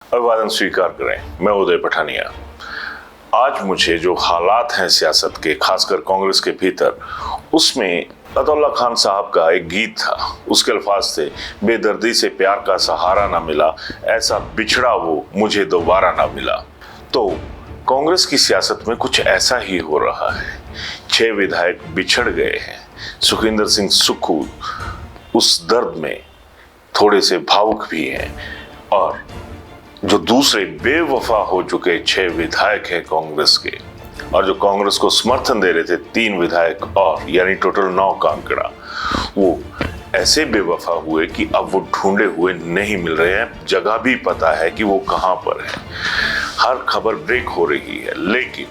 अभिवादन स्वीकार करें। मैं उदय पठानिया। आज मुझे जो हालात हैं सियासत के, खासकर कांग्रेस के भीतर, उसमें अतौल्ला खान साहब का एक गीत था। उसके अल्फाज थे, बेदर्दी से प्यार का सहारा ना मिला, ऐसा बिछड़ा वो मुझे दोबारा ना मिला। तो कांग्रेस की सियासत में कुछ ऐसा ही हो रहा है। 6 विधायक बिछड़ गए हैं। सुखविंदर सिंह सुक्खू उस दर्द में थोड़े से भावुक भी हैं, और जो दूसरे बेवफा हो चुके 6 विधायक हैं कांग्रेस के, और जो कांग्रेस को समर्थन दे रहे थे 3 विधायक और, यानी टोटल 9 का आंकड़ा, वो ऐसे बेवफा हुए कि अब वो ढूंढे हुए नहीं मिल रहे हैं। जगह भी पता है कि वो कहां पर है, हर खबर ब्रेक हो रही है, लेकिन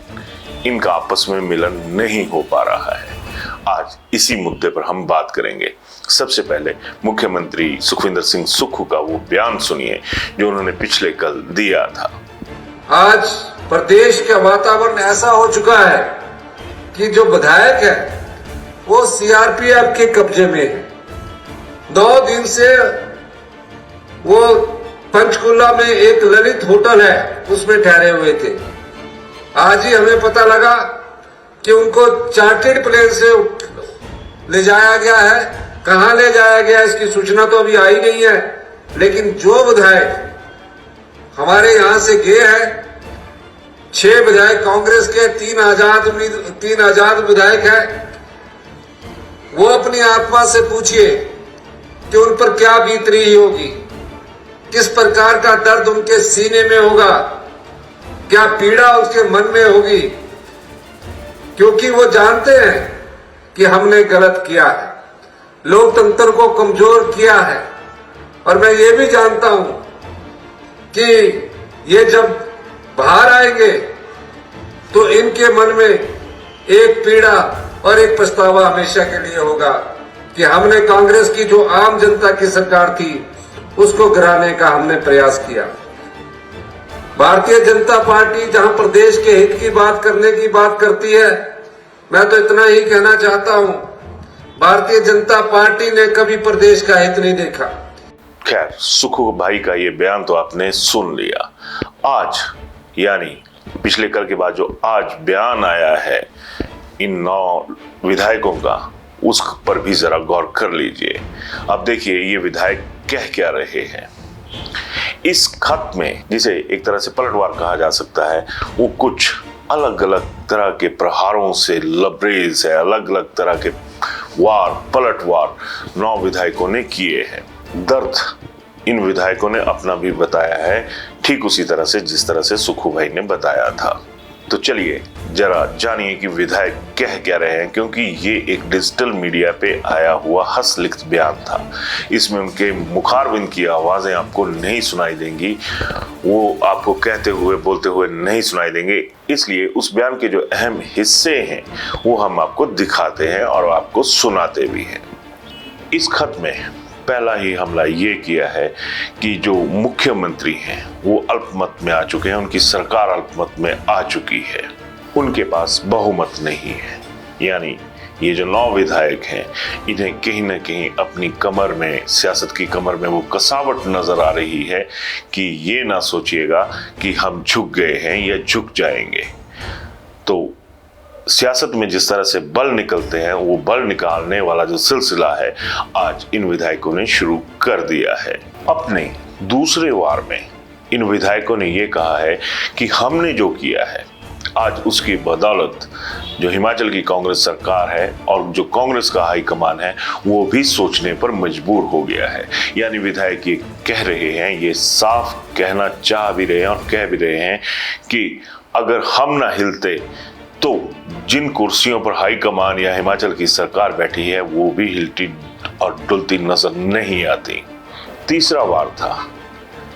इनका आपस में मिलन नहीं हो पा रहा है। आज इसी मुद्दे पर हम बात करेंगे। सबसे पहले मुख्यमंत्री सुखविंदर सिंह सुक्खू का वो बयान सुनिए जो उन्होंने पिछले कल दिया था। आज प्रदेश का वातावरण ऐसा हो चुका है कि जो विधायक है वो सीआरपीएफ के कब्जे में है। 2 दिन से वो पंचकुला में एक ललित होटल है, उसमें ठहरे हुए थे। आज ही हमें पता लगा कि उनको चार्टर्ड प्लेन से ले जाया गया है। कहां ले जाया गया इसकी सूचना तो अभी आई नहीं है, लेकिन जो विधायक हमारे यहां से गए हैं, 6 विधायक कांग्रेस के, 3 आजाद विधायक हैं, वो अपनी आत्मा से पूछिए कि उन पर क्या बीत रही होगी, किस प्रकार का दर्द उनके सीने में होगा, क्या पीड़ा उसके मन में होगी, क्योंकि वो जानते हैं कि हमने गलत किया है, लोकतंत्र को कमजोर किया है। और मैं ये भी जानता हूं कि ये जब बाहर आएंगे तो इनके मन में एक पीड़ा और एक पछतावा हमेशा के लिए होगा कि हमने कांग्रेस की जो आम जनता की सरकार थी उसको गिराने का हमने प्रयास किया। भारतीय जनता पार्टी जहां प्रदेश के हित की बात करने की बात करती है, मैं तो इतना ही कहना चाहता हूं, भारतीय जनता पार्टी ने कभी प्रदेश का हित नहीं देखा। खैर, सुक्खू भाई का ये बयान तो आपने सुन लिया। आज यानी पिछले कल के बाद जो आज बयान आया है इन 9 विधायकों का, उस पर भी जरा गौर कर लीजिए। अब देखिए ये विधायक कह क्या रहे हैं। इस खत में, जिसे एक तरह से पलटवार कहा जा सकता है, वो कुछ अलग अलग तरह के प्रहारों से लबरेज है। अलग अलग तरह के पलटवार 9 विधायकों ने किए हैं। दर्द इन विधायकों ने अपना भी बताया है, ठीक उसी तरह से जिस तरह से सुक्खू भाई ने बताया था। तो चलिए जरा जानिए कि विधायक कह क्या रहे हैं, क्योंकि ये एक डिजिटल मीडिया पे आया हुआ हस्तलिखित बयान था। इसमें उनके मुखारबिंद की आवाजें आपको नहीं सुनाई देंगी, वो आपको कहते हुए बोलते हुए नहीं सुनाई देंगे। इसलिए उस बयान के जो अहम हिस्से हैं वो हम आपको दिखाते हैं और आपको सुनाते भी हैं। इस खत में पहला ही हमला ये किया है कि जो मुख्यमंत्री हैं वो अल्पमत में आ चुके हैं, उनकी सरकार अल्पमत में आ चुकी है, उनके पास बहुमत नहीं है। यानी ये जो 9 विधायक हैं, इन्हें कहीं ना कहीं अपनी कमर में, सियासत की कमर में वो कसावट नजर आ रही है कि ये ना सोचिएगा कि हम झुक गए हैं या झुक जाएंगे। तो सियासत में जिस तरह से बल निकलते हैं, वो बल निकालने वाला जो सिलसिला है आज इन विधायकों ने शुरू कर दिया है। अपने दूसरे वार में इन विधायकों ने ये कहा है कि हमने जो किया है आज उसकी बदौलत जो हिमाचल की कांग्रेस सरकार है और जो कांग्रेस का हाईकमान है वो भी सोचने पर मजबूर हो गया है। यानी विधायक ये कह रहे हैं, ये साफ कहना चाह भी रहे हैं और कह भी रहे हैं कि अगर हम ना हिलते तो जिन कुर्सियों पर हाईकमान या हिमाचल की सरकार बैठी है वो भी हिलती और डुलती नजर नहीं आती। तीसरा वार था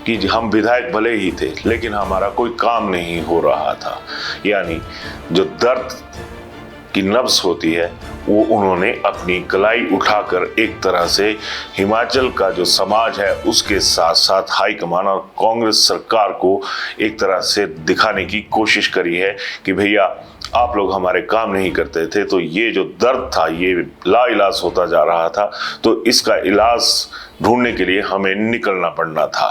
कि हम विधायक भले ही थे लेकिन हमारा कोई काम नहीं हो रहा था। यानी जो दर्द की नब्ज होती है वो उन्होंने अपनी कलाई उठाकर एक तरह से हिमाचल का जो समाज है उसके साथ साथ हाईकमान और कांग्रेस सरकार को एक तरह से दिखाने की कोशिश करी है कि भैया आप लोग हमारे काम नहीं करते थे, तो ये जो दर्द था ये लाइलाज होता जा रहा था, तो इसका इलाज ढूंढने के लिए हमें निकलना पड़ना था।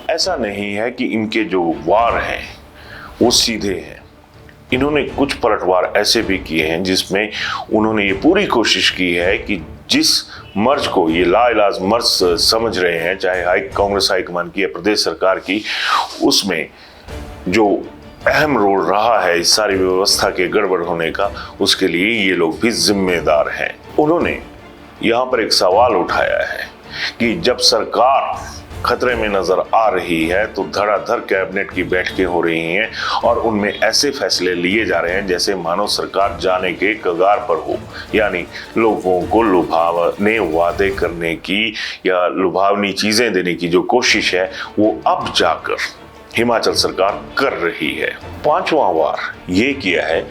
ऐसा नहीं है कि इनके जो वार हैं वो सीधे हैं। इन्होंने कुछ पलटवार ऐसे भी किए हैं जिसमें उन्होंने ये पूरी कोशिश की है कि जिस मर्ज को ये लाइलाज मर्ज समझ रहे हैं, चाहे कांग्रेस हाईकमान की या प्रदेश सरकार की, उसमें जो अहम रोल रहा है इस सारी व्यवस्था के गड़बड़ होने का, उसके लिए ये लोग भी जिम्मेदार हैं। उन्होंने यहाँ पर एक सवाल उठाया है कि जब सरकार खतरे में नजर आ रही है तो धड़ाधड़ कैबिनेट की बैठकें हो रही हैं और उनमें ऐसे फैसले लिए जा रहे हैं जैसे मानो सरकार जाने के कगार पर हो, यानी लोगों को लुभावने वादे करने की या लुभावनी चीजें देने की जो कोशिश है वो अब जाकर हिमाचल सरकार कर रही है। पांचवा बार ये किया है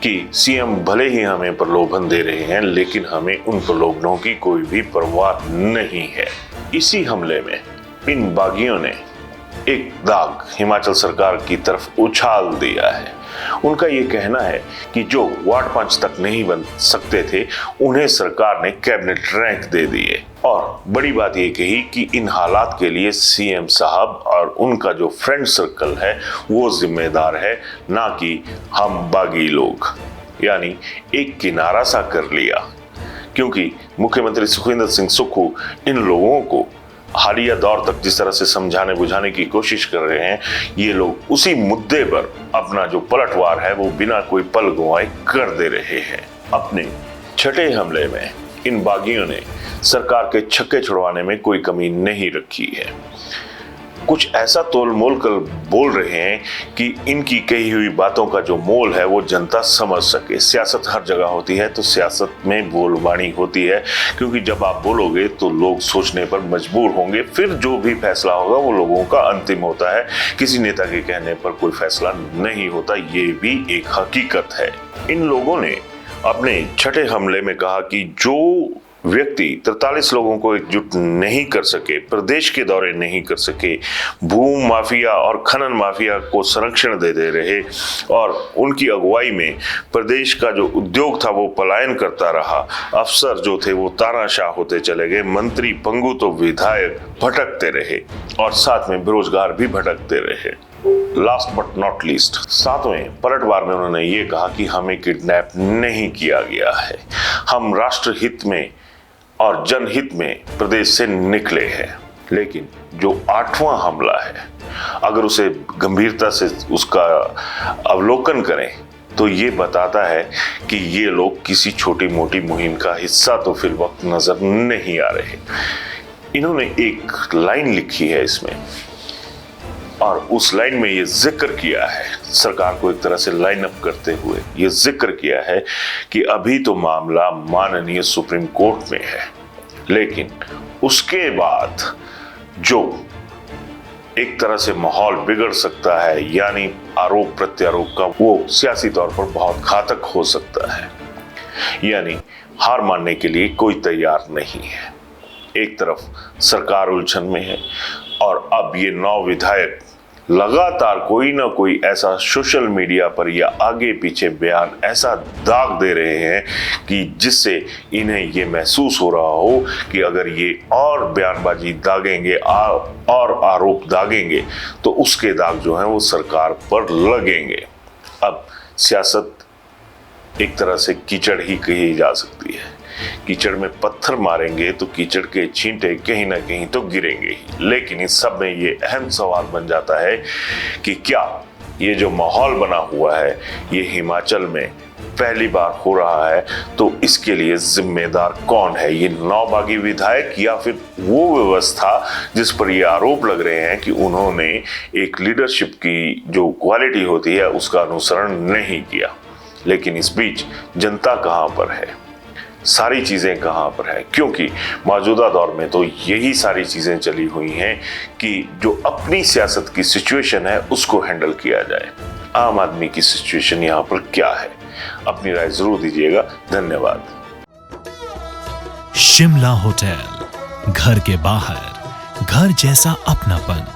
कि सीएम भले ही हमें प्रलोभन दे रहे हैं लेकिन हमें उन प्रलोभनों की कोई भी परवाह नहीं है। इसी हमले में इन बागियों ने एक दाग हिमाचल सरकार की तरफ उछाल दिया है। उनका ये कहना है कि जो वार्ड 5 तक नहीं बन सकते थे उन्हें सरकार ने कैबिनेट रैंक दे दिए, और बड़ी बात ये कही कि इन हालात के लिए सीएम साहब और उनका जो फ्रेंड सर्कल है वो जिम्मेदार है, ना कि हम बागी लोग। यानी एक किनारा सा कर लिया, क्योंकि मुख्यमंत्री सुखविंदर सिंह सुक्खू इन लोगों को हालिया दौर तक जिस तरह से समझाने बुझाने की कोशिश कर रहे हैं, ये लोग उसी मुद्दे पर अपना जो पलटवार है वो बिना कोई पल गंवाए कर दे रहे हैं। अपने छठे हमले में इन बागियों ने सरकार के छक्के छुड़वाने में कोई कमी नहीं रखी है। कुछ ऐसा तोल मोल कर बोल रहे हैं कि इनकी कही हुई बातों का जो मोल है वो जनता समझ सके। सियासत हर जगह होती है तो सियासत में बोलबानी होती है, क्योंकि जब आप बोलोगे तो लोग सोचने पर मजबूर होंगे, फिर जो भी फैसला होगा वो लोगों का अंतिम होता है। किसी नेता के कहने पर कोई फैसला नहीं होता, ये भी एक हकीकत है। इन लोगों ने अपने छठे हमले में कहा कि जो व्यक्ति 43 लोगों को एकजुट नहीं कर सके, प्रदेश के दौरे नहीं कर सके, भूमि माफिया और खनन माफिया को संरक्षण देते रहे और उनकी अगुवाई में प्रदेश का जो उद्योग था वो पलायन करता रहा, अफसर जो थे वो तानाशाह होते चले गए, मंत्री पंगु तो विधायक भटकते रहे और साथ में बेरोजगार भी भटकते रहे। लास्ट बट नॉट लीस्ट, 7वें पलटवार में उन्होंने ये कहा कि हमें किडनैप नहीं किया गया है, हम राष्ट्र हित में और जनहित में प्रदेश से निकले हैं। लेकिन जो 8वां हमला है, अगर उसे गंभीरता से उसका अवलोकन करें तो ये बताता है कि ये लोग किसी छोटी मोटी मुहिम का हिस्सा तो फिर वक्त नजर नहीं आ रहे। इन्होंने एक लाइन लिखी है इसमें, और उस लाइन में ये जिक्र किया है, सरकार को एक तरह से लाइन अप करते हुए ये जिक्र किया है कि अभी तो मामला माननीय सुप्रीम कोर्ट में है, लेकिन उसके बाद जो एक तरह से माहौल बिगड़ सकता है, यानी आरोप प्रत्यारोप का, वो सियासी तौर पर बहुत घातक हो सकता है। यानी हार मानने के लिए कोई तैयार नहीं है। एक तरफ सरकार उलझन में है और अब ये 9 विधायक लगातार कोई ना कोई ऐसा सोशल मीडिया पर या आगे पीछे बयान ऐसा दाग दे रहे हैं कि जिससे इन्हें ये महसूस हो रहा हो कि अगर ये और बयानबाजी दागेंगे और आरोप दागेंगे तो उसके दाग जो हैं वो सरकार पर लगेंगे। अब सियासत एक तरह से कीचड़ ही कही जा सकती है। कीचड़ में पत्थर मारेंगे तो कीचड़ के छींटे कहीं ना कहीं तो गिरेंगे ही। लेकिन इस सब में ये अहम सवाल बन जाता है कि क्या ये जो माहौल बना हुआ है ये हिमाचल में पहली बार हो रहा है, तो इसके लिए जिम्मेदार कौन है? ये 9 बागी विधायक या फिर वो व्यवस्था जिस पर ये आरोप लग रहे हैं कि उन्होंने एक लीडरशिप की जो क्वालिटी होती है उसका अनुसरण नहीं किया। लेकिन इस बीच जनता कहां पर है, सारी चीजें कहां पर है? क्योंकि मौजूदा दौर में तो यही सारी चीजें चली हुई हैं कि जो अपनी सियासत की सिचुएशन है उसको हैंडल किया जाए। आम आदमी की सिचुएशन यहां पर क्या है? अपनी राय जरूर दीजिएगा। धन्यवाद। शिमला होटल, घर के बाहर घर जैसा अपनापन।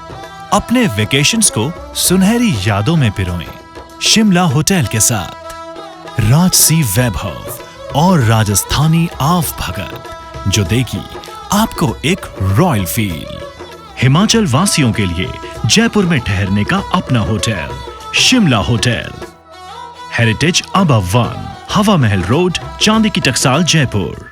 अपने वेकेशंस को सुनहरी यादों में पिरोएं शिमला होटल के साथ। राजसी वैभव और राजस्थानी आव भगत जो देगी आपको एक रॉयल फील। हिमाचल वासियों के लिए जयपुर में ठहरने का अपना hotel, Shimla hotel. Heritage above 1, हवा महल रोड, चांदी की टकसाल, जयपुर।